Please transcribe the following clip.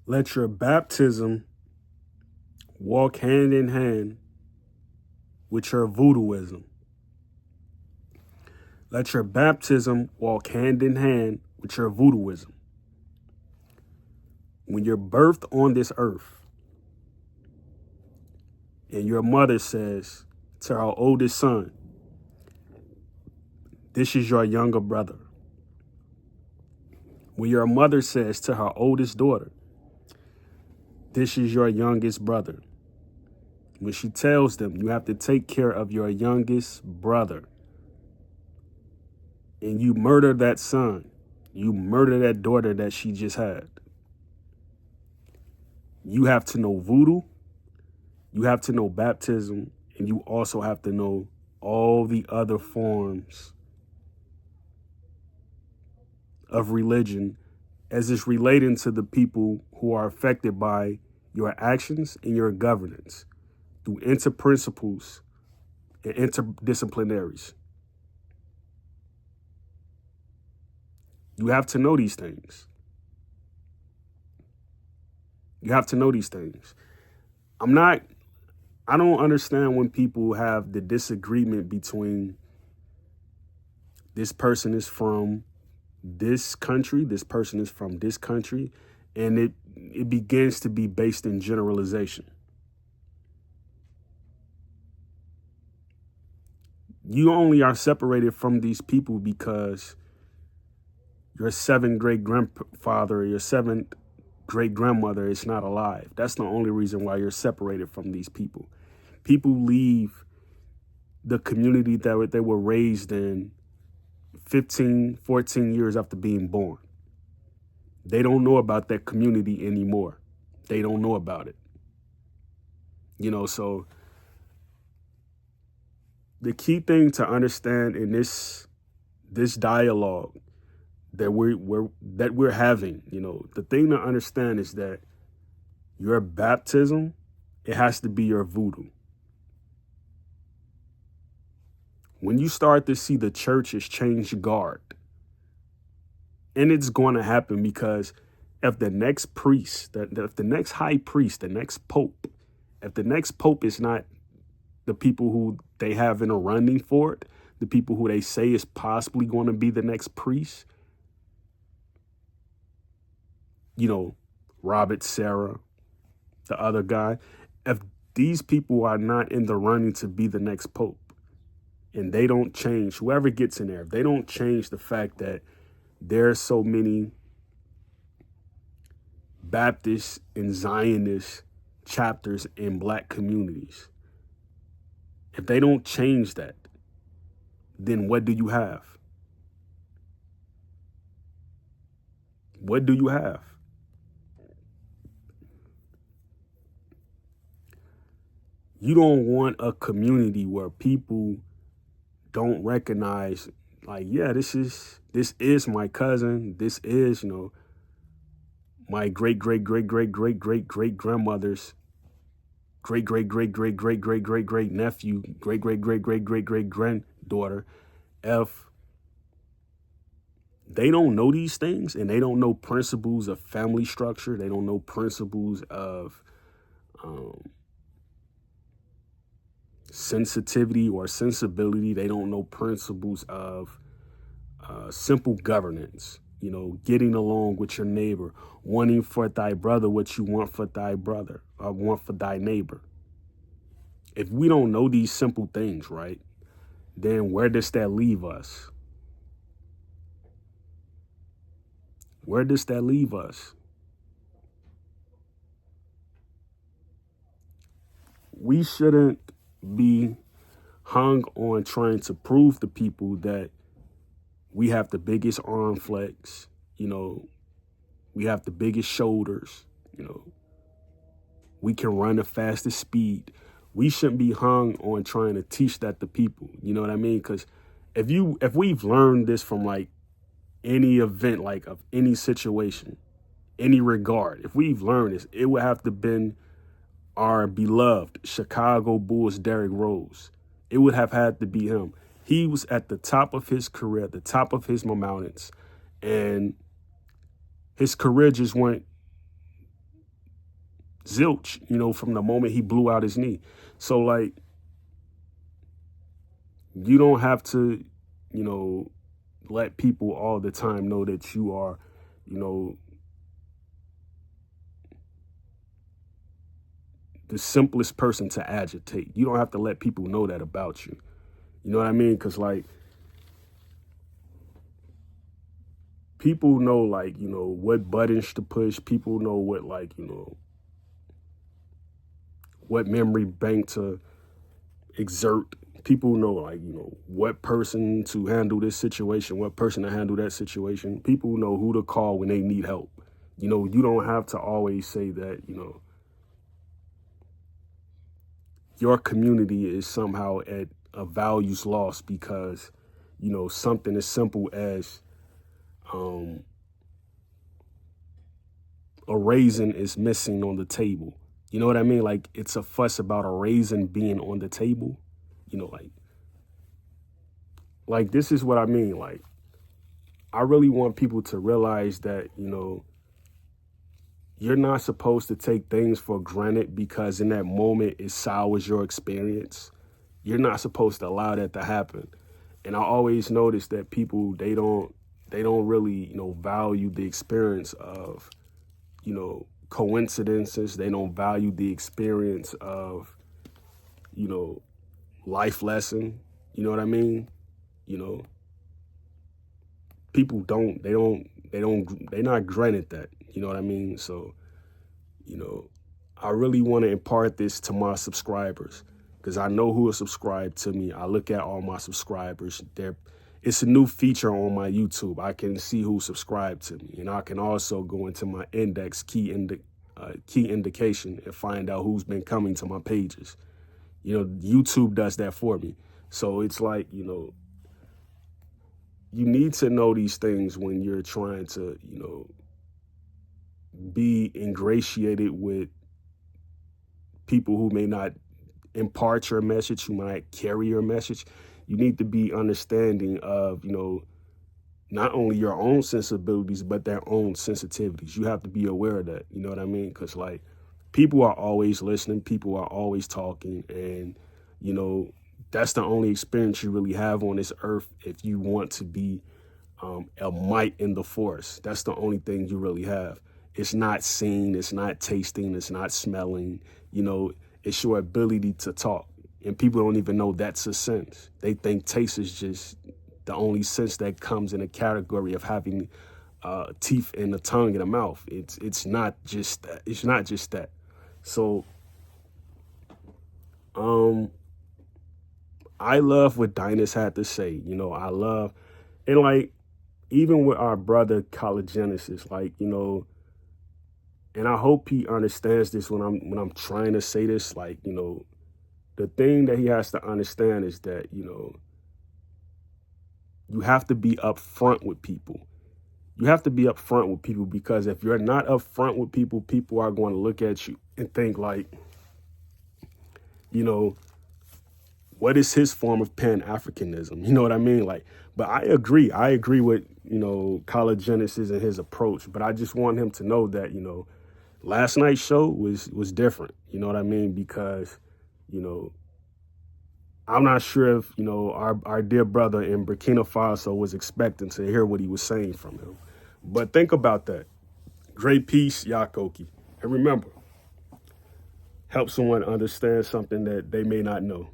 Let your baptism walk hand in hand with your voodooism. Let your baptism walk hand in hand with your voodooism. When you're birthed on this earth and your mother says to her oldest son, this is your younger brother. When your mother says to her oldest daughter, this is your youngest brother. When she tells them you have to take care of your youngest brother, and you murder that son, you murder that daughter that she just had. You have to know voodoo, you have to know baptism, and you also have to know all the other forms of religion as it's relating to the people who are affected by your actions and your governance through interprinciples and interdisciplinaries. You have to know these things. You have to know these things. I don't understand when people have the disagreement between this person is from this country, this person is from this country, and it begins to be based in generalization. You only are separated from these people because your seventh great grandfather or your seventh great grandmother is not alive. That's the only reason why you're separated from these people. People leave the community that they were raised in 15, 14 years after being born. They don't know about that community anymore. They don't know about it. So the key thing to understand in this dialogue that we're having, the thing to understand is that your baptism, it has to be your voodoo. When you start to see the churches change guard, and it's going to happen because if the next priest, if the next high priest, the next pope, if the next pope is not the people who they have in a running for it, the people who they say is possibly going to be the next priest, Robert Sarah, the other guy, if these people are not in the running to be the next pope, and they don't change, whoever gets in there, if they don't change the fact that there are so many Baptist and Zionist chapters in Black communities, if they don't change that, then what do you have? What do you have? You don't want a community where people don't recognize, like, yeah, this is my cousin. This is, my great great great great great great great grandmother's great great great great great great great great nephew, great great great great great great granddaughter. If they don't know these things and they don't know principles of family structure, they don't know principles of sensitivity or sensibility, they don't know principles of simple governance, getting along with your neighbor, wanting for thy brother what you want for thy brother or want for thy neighbor. If we don't know these simple things, right, then where does that leave us? Where does that leave us? We shouldn't be hung on trying to prove to people that we have the biggest arm flex, we have the biggest shoulders, we can run the fastest speed. We shouldn't be hung on trying to teach that to people. You know what I mean? Because if we've learned this from like any event, like of any situation, any regard, if we've learned this, it would have to been our beloved Chicago Bulls Derrick Rose. It would have had to be him. He was at the top of his career, at the top of his mountains, and his career just went zilch, you know, from the moment he blew out his knee. So like, you don't have to, you know, let people all the time know that you are, you know, the simplest person to agitate. You don't have to let people know that about you. You know what I mean? Because like, people know, like, you know, what buttons to push. People know what, like, you know, what memory bank to exert. People know, like, you know, what person to handle this situation, what person to handle that situation. People know who to call when they need help. You know, you don't have to always say that, you know, your community is somehow at a values loss because, you know, something as simple as a raisin is missing on the table. You know what I mean? Like, it's a fuss about a raisin being on the table. You know, like this is what I mean. Like, I really want people to realize that, you know, you're not supposed to take things for granted because in that moment it sours your experience. You're not supposed to allow that to happen. And I always notice that people, they don't really, you know, value the experience of, you know, coincidences. They don't value the experience of, you know, life lesson. You know what I mean? You know, people they're not granted that. You know what I mean? So, you know, I really want to impart this to my subscribers because I know who is subscribed to me. I look at all my subscribers. It's a new feature on my YouTube. I can see who subscribed to me, and I can also go into my index key indication and find out who's been coming to my pages. You know, YouTube does that for me. So it's like, you know, you need to know these things when you're trying to, you know, be ingratiated with people who may not impart your message, who might carry your message. You need to be understanding of, you know, not only your own sensibilities, but their own sensitivities. You have to be aware of that. You know what I mean? Because, like, people are always listening. People are always talking. And, you know, that's the only experience you really have on this earth if you want to be a mite in the force. That's the only thing you really have. It's not seeing, it's not tasting, it's not smelling. You know, it's your ability to talk. And people don't even know that's a sense. They think taste is just the only sense that comes in a category of having teeth and a tongue and a mouth. It's not just that. It's not just that. So, I love what Dynas had to say. You know, I love, and like, even with our brother College Genesis, like, you know, and I hope he understands this when I'm trying to say this. Like, you know, the thing that he has to understand is that, you know, you have to be upfront with people. You have to be upfront with people because if you're not upfront with people, people are going to look at you and think like, you know, what is his form of Pan-Africanism? You know what I mean? Like, but I agree. I agree with, you know, College Genesis and his approach. But I just want him to know that, you know, last night's show was different. You know what I mean? Because, you know, I'm not sure if, you know, our dear brother in Burkina Faso was expecting to hear what he was saying from him. But think about that. Great peace, Yakoki. And remember, help someone understand something that they may not know.